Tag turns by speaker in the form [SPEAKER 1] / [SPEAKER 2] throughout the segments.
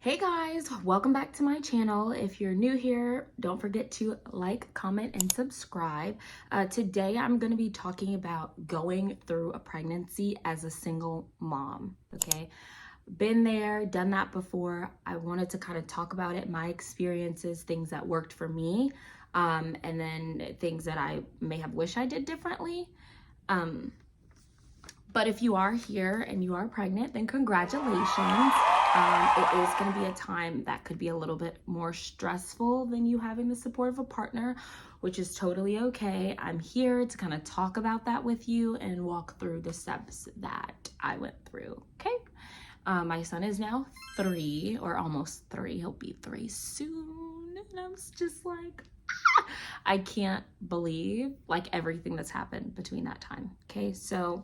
[SPEAKER 1] Hey guys, welcome back to my channel. If you're new here, don't forget to like, comment, and subscribe. Today I'm going to be talking about going through a pregnancy as a single mom, okay? Been there, done that before. I wanted to kind of talk about it, my experiences, things that worked for me, and then things that I may have wished I did differently. But if you are here and you are pregnant, then congratulations. It is going to be a time that could be a little bit more stressful than you having the support of a partner, which is totally okay. I'm here to kind of talk about that with you and walk through the steps that I went through, okay? My son is now 3 or almost 3. He'll be 3 soon. And I was just like, I can't believe like everything that's happened between that time, okay? So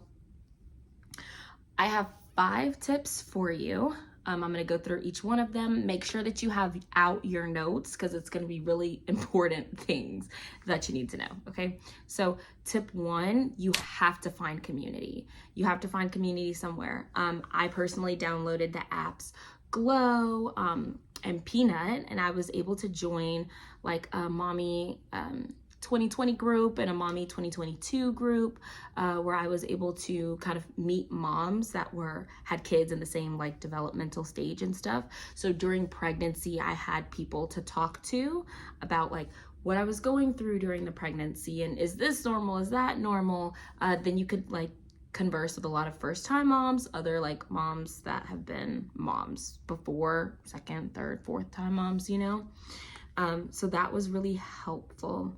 [SPEAKER 1] I have 5 tips for you. I'm going to go through each one of them. Make sure that you have out your notes because it's going to be really important things that you need to know, okay? So tip 1, you have to find community. You have to find community somewhere. I personally downloaded the apps Glow and Peanut, and I was able to join like a mommy 2020 group and a mommy 2022 group where I was able to kind of meet moms that had kids in the same like developmental stage and stuff. So during pregnancy, I had people to talk to about like what I was going through during the pregnancy and is this normal, is that normal? Then you could like converse with a lot of first-time moms, other like moms that have been moms before, second, third, fourth time moms, you know? So that was really helpful.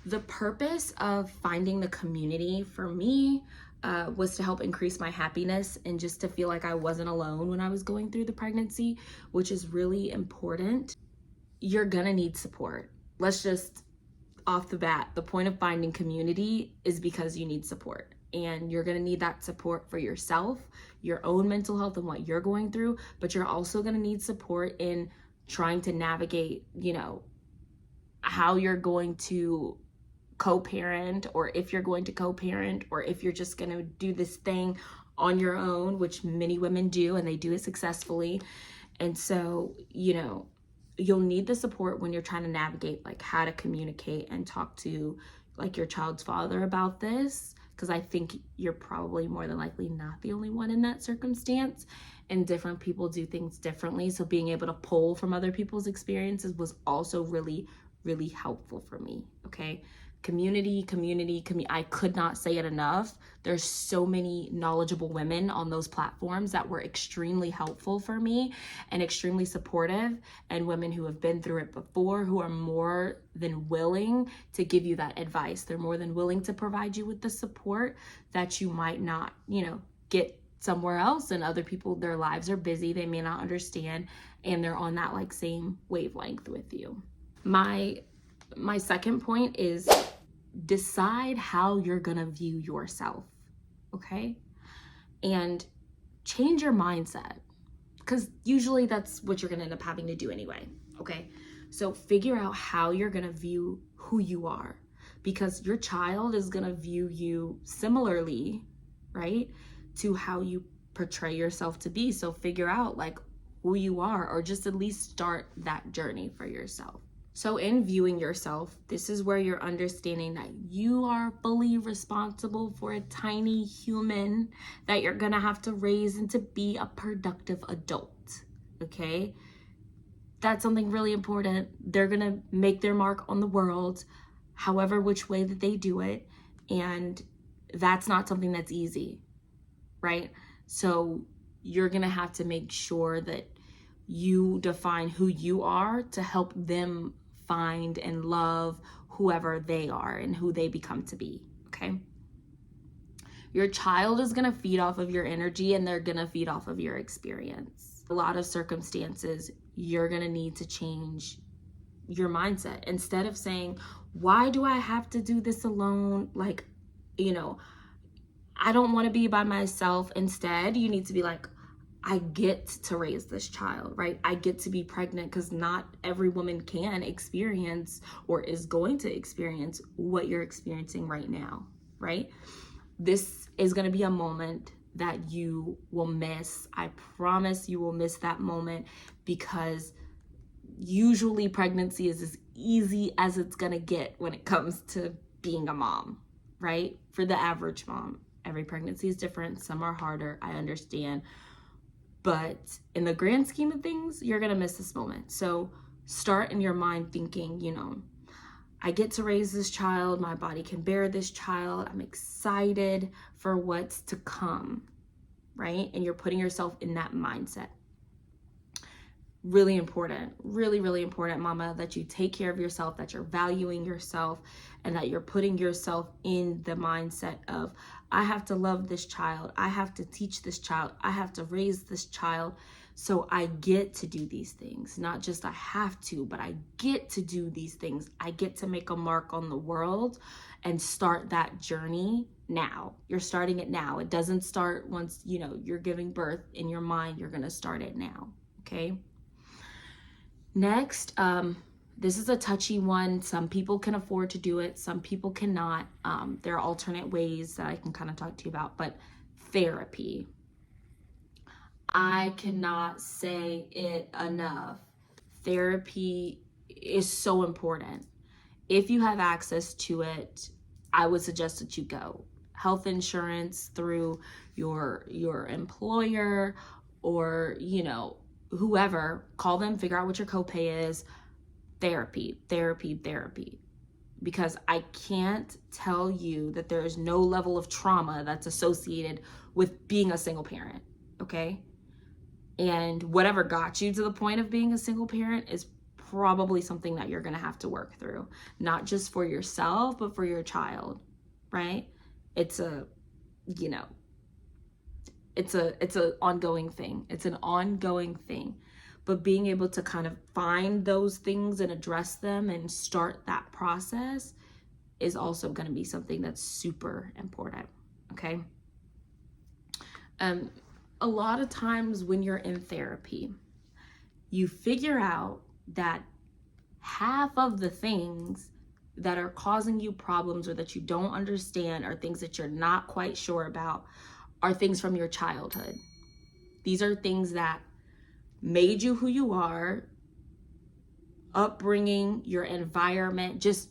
[SPEAKER 1] The purpose of finding the community for me was to help increase my happiness and just to feel like I wasn't alone when I was going through the pregnancy, which is really important. You're gonna need support. Let's just, off the bat, the point of finding community is because you need support. And you're gonna need that support for yourself, your own mental health and what you're going through, but you're also gonna need support in trying to navigate, you know, how you're going to co-parent, or if you're going to co-parent, or if you're just going to do this thing on your own, which many women do, and they do it successfully. And so, you know, you'll need the support when you're trying to navigate like how to communicate and talk to like your child's father about this, because I think you're probably more than likely not the only one in that circumstance, and different people do things differently. So being able to pull from other people's experiences was also really helpful for me, okay? Community. I could not say it enough. There's so many knowledgeable women on those platforms that were extremely helpful for me and extremely supportive, and women who have been through it before who are more than willing to give you that advice. They're more than willing to provide you with the support that you might not, you know, get somewhere else. And other people, their lives are busy, they may not understand, and they're on that like same wavelength with you. My second point is decide how you're gonna view yourself, okay? And change your mindset, because usually that's what you're gonna end up having to do anyway, okay? So figure out how you're gonna view who you are, because your child is gonna view you similarly, right, to how you portray yourself to be. So figure out like who you are, or just at least start that journey for yourself. So in viewing yourself, this is where you're understanding that you are fully responsible for a tiny human that you're gonna have to raise into be a productive adult, okay? That's something really important. They're gonna make their mark on the world, however which way that they do it, and that's not something that's easy, right? So you're gonna have to make sure that you define who you are to help them find and love whoever they are and who they become to be, okay? Your child is gonna feed off of your energy, and they're gonna feed off of your experience. A lot of circumstances, you're gonna need to change your mindset. Instead of saying, why do I have to do this alone? Like, you know, I don't wanna be by myself. Instead, you need to be like, I get to raise this child, right? I get to be pregnant, because not every woman can experience or is going to experience what you're experiencing right now, right? This is going to be a moment that you will miss. I promise you will miss that moment, because usually pregnancy is as easy as it's gonna get when it comes to being a mom, right? For the average mom. Every pregnancy is different. Some are harder, I understand. But in the grand scheme of things, you're gonna miss this moment. So start in your mind thinking, I get to raise this child, my body can bear this child, I'm excited for what's to come, right? And you're putting yourself in that mindset. Really important, really, really important, mama, that you take care of yourself, that you're valuing yourself, and that you're putting yourself in the mindset of, I have to love this child, I have to teach this child, I have to raise this child, so I get to do these things. Not just I have to, but I get to do these things. I get to make a mark on the world and start that journey now. You're starting it now. It doesn't start once, you're giving birth. In your mind, you're going to start it now, okay? Next, this is a touchy one. Some people can afford to do it. Some people cannot. There are alternate ways that I can kind of talk to you about, but therapy. I cannot say it enough. Therapy is so important. If you have access to it, I would suggest that you go. Health insurance through your employer, or, whoever, call them, figure out what your copay is. Therapy. Because I can't tell you that there is no level of trauma that's associated with being a single parent, okay? And whatever got you to the point of being a single parent is probably something that you're going to have to work through, not just for yourself, but for your child, right? It's a ongoing thing. It's an ongoing thing. But being able to kind of find those things and address them and start that process is also going to be something that's super important, okay? A lot of times when you're in therapy, you figure out that half of the things that are causing you problems, or that you don't understand, or things that you're not quite sure about, are things from your childhood. These are things that made you who you are, upbringing, your environment, just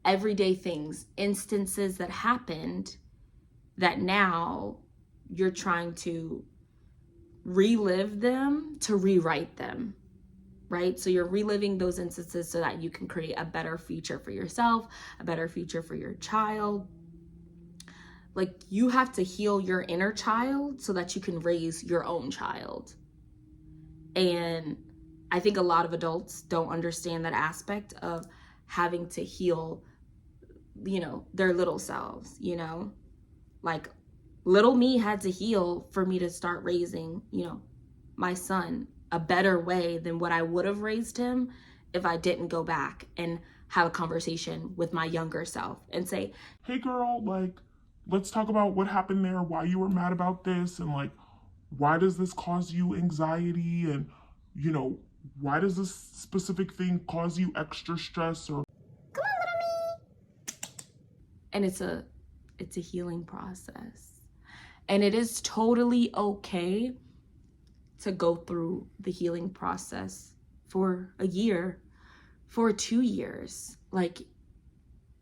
[SPEAKER 1] everyday things, instances that happened that now you're trying to relive them to rewrite them, right? So you're reliving those instances so that you can create a better future for yourself, a better future for your child. Like, you have to heal your inner child so that you can raise your own child. And I think a lot of adults don't understand that aspect of having to heal, their little selves, like little me had to heal for me to start raising, my son a better way than what I would have raised him if I didn't go back and have a conversation with my younger self and say,
[SPEAKER 2] hey girl, let's talk about what happened there, why you were mad about this, and why does this cause you anxiety, and why does this specific thing cause you extra stress, or
[SPEAKER 3] come on, little me.
[SPEAKER 1] And it's a healing process. And it is totally okay to go through the healing process for a year, for 2 years. Like,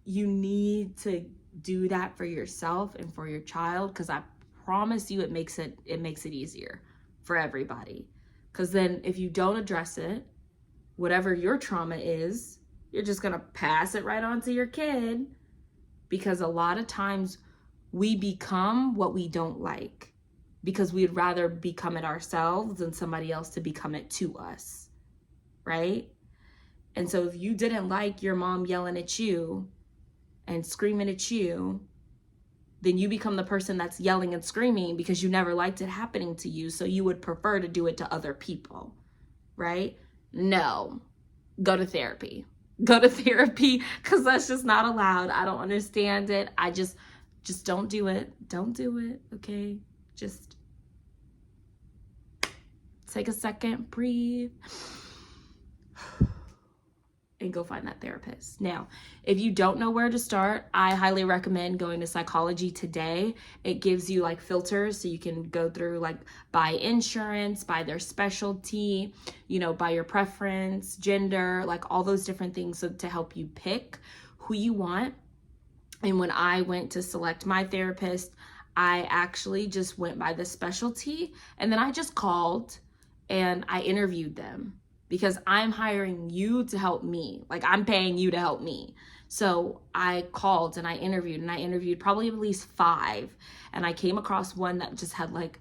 [SPEAKER 1] you need to do that for yourself and for your child, because I promise you it makes it easier for everybody. Because then if you don't address it, whatever your trauma is, you're just gonna pass it right on to your kid. Because a lot of times we become what we don't like, because we'd rather become it ourselves than somebody else to become it to us, right? And so if you didn't like your mom yelling at you and screaming at you, then you become the person that's yelling and screaming because you never liked it happening to you, so you would prefer to do it to other people, right? No, go to therapy. Go to therapy, because that's just not allowed. I don't understand it. I just don't do it. Don't do it, okay? Just take a second, breathe, and go find that therapist. Now, if you don't know where to start, I highly recommend going to Psychology Today. It gives you like filters so you can go through like by insurance, by their specialty, you know, by your preference, gender, like all those different things, so to help you pick who you want. And when I went to select my therapist, I actually just went by the specialty, and then I just called and I interviewed them, because I'm hiring you to help me. Like, I'm paying you to help me. So I called and I interviewed probably at least 5. And I came across one that just had like,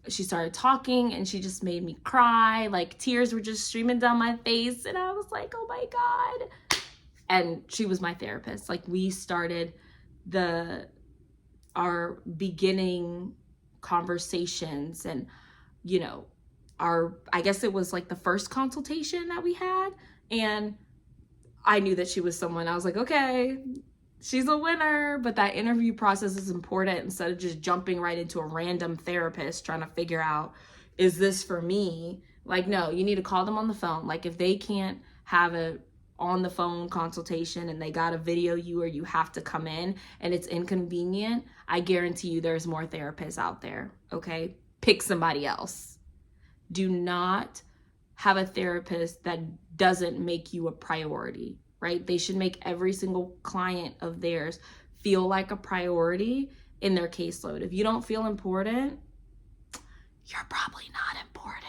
[SPEAKER 1] she started talking and she just made me cry. Like, tears were just streaming down my face. And I was like, oh my God. And she was my therapist. Like, we started our beginning conversations, and, you know, I guess it was like the first consultation that we had, and I knew that she was someone. I was like, okay, she's a winner. But that interview process is important, instead of just jumping right into a random therapist trying to figure out, is this for me? Like, no, you need to call them on the phone. Like, if they can't have a on the phone consultation and they gotta video you, or you have to come in and it's inconvenient, I guarantee you there's more therapists out there. Okay, pick somebody else. Do not have a therapist that doesn't make you a priority, right? They should make every single client of theirs feel like a priority in their caseload. If you don't feel important, you're probably not important,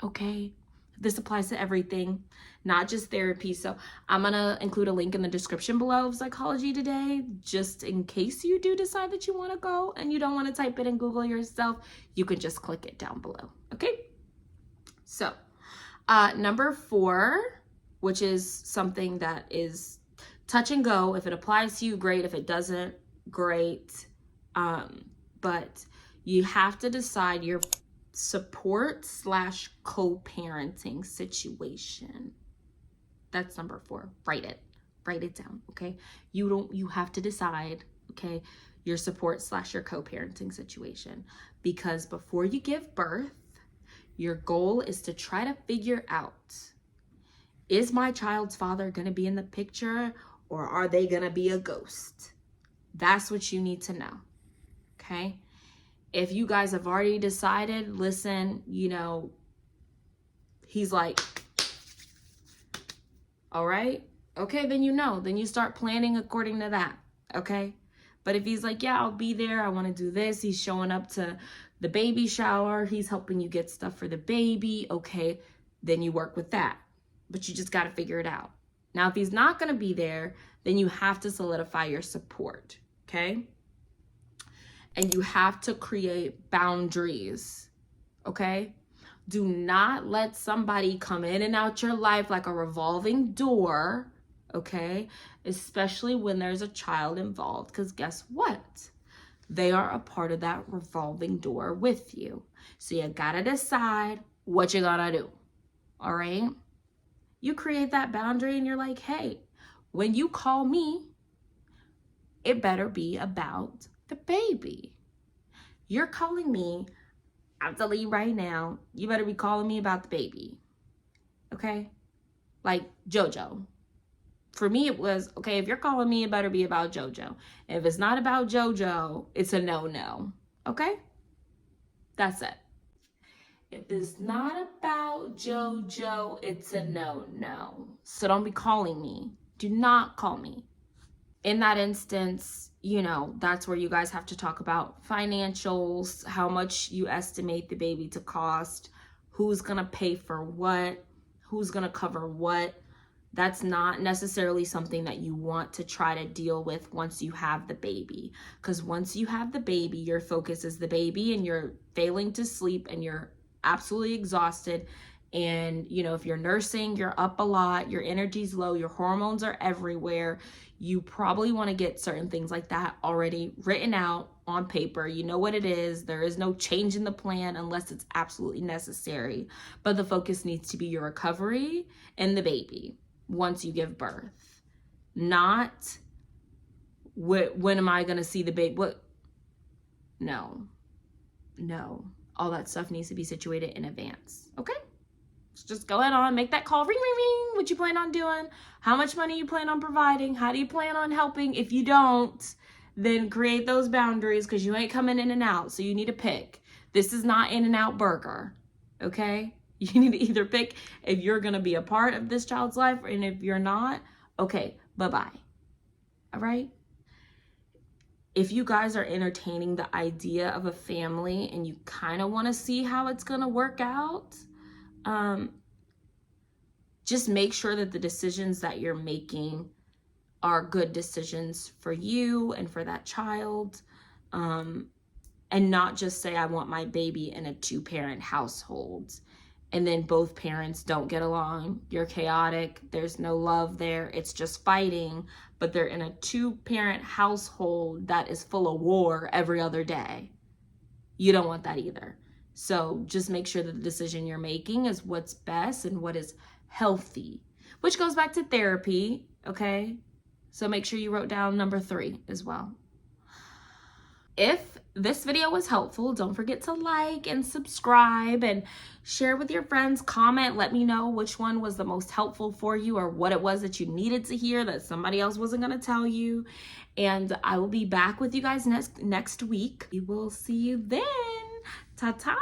[SPEAKER 1] okay? This applies to everything, not just therapy. So I'm gonna include a link in the description below of Psychology Today, just in case you do decide that you wanna go and you don't wanna type it in Google yourself, you can just click it down below, okay? So number 4, which is something that is touch and go. If it applies to you, great. If it doesn't, great. But you have to decide your support / co-parenting situation. That's number 4. Write it down, okay? You have to decide, okay, your support / your co-parenting situation, because before you give birth, your goal is to try to figure out, is my child's father going to be in the picture, or are they going to be a ghost? That's what you need to know, okay? If you guys have already decided, listen, you know, he's like, all right, okay, then you know, then you start planning according to that, okay? But if he's like, yeah, I'll be there, I want to do this, he's showing up to the baby shower, he's helping you get stuff for the baby, okay, then you work with that. But you just got to figure it out. Now, if he's not going to be there, then you have to solidify your support, okay? And you have to create boundaries, okay? Do not let somebody come in and out your life like a revolving door, okay? Especially when there's a child involved, because guess what? They are a part of that revolving door with you. So you gotta decide what you're gonna do, all right? You create that boundary and you're like, hey, when you call me, it better be about the baby. You're calling me, I have to leave right now. You better be calling me about the baby, okay? Like JoJo. For me, it was, okay, if you're calling me, it better be about JoJo. If it's not about JoJo, it's a no-no, okay? That's it. If it's not about JoJo, it's a no-no. So don't be calling me. Do not call me. In that instance, you know, that's where you guys have to talk about financials, how much you estimate the baby to cost, who's gonna pay for what, who's gonna cover what. That's not necessarily something that you want to try to deal with once you have the baby. Because once you have the baby, your focus is the baby and you're failing to sleep and you're absolutely exhausted. And, you know, if you're nursing, you're up a lot, your energy's low, your hormones are everywhere. You probably want to get certain things like that already written out on paper. You know what it is. There is no change in the plan unless it's absolutely necessary. But the focus needs to be your recovery and the baby once you give birth. Not when am I going to see the baby? What? No. All that stuff needs to be situated in advance. Okay? Just go ahead on, make that call. Ring, ring, ring. What you plan on doing? How much money you plan on providing? How do you plan on helping? If you don't, then create those boundaries, because you ain't coming in and out. So you need to pick. This is not In-N-Out Burger, okay? You need to either pick if you're going to be a part of this child's life, and if you're not, okay, bye-bye. All right? If you guys are entertaining the idea of a family and you kind of want to see how it's going to work out, just make sure that the decisions that you're making are good decisions for you and for that child. And not just say, I want my baby in a 2-parent household, and then both parents don't get along. You're chaotic. There's no love there. It's just fighting, but they're in a 2-parent household that is full of war every other day. You don't want that either. So just make sure that the decision you're making is what's best and what is healthy, which goes back to therapy, okay? So make sure you wrote down number 3 as well. If this video was helpful, don't forget to like and subscribe and share with your friends. Comment, let me know which one was the most helpful for you, or what it was that you needed to hear that somebody else wasn't going to tell you. And I will be back with you guys next week. We will see you then. Ta-ta.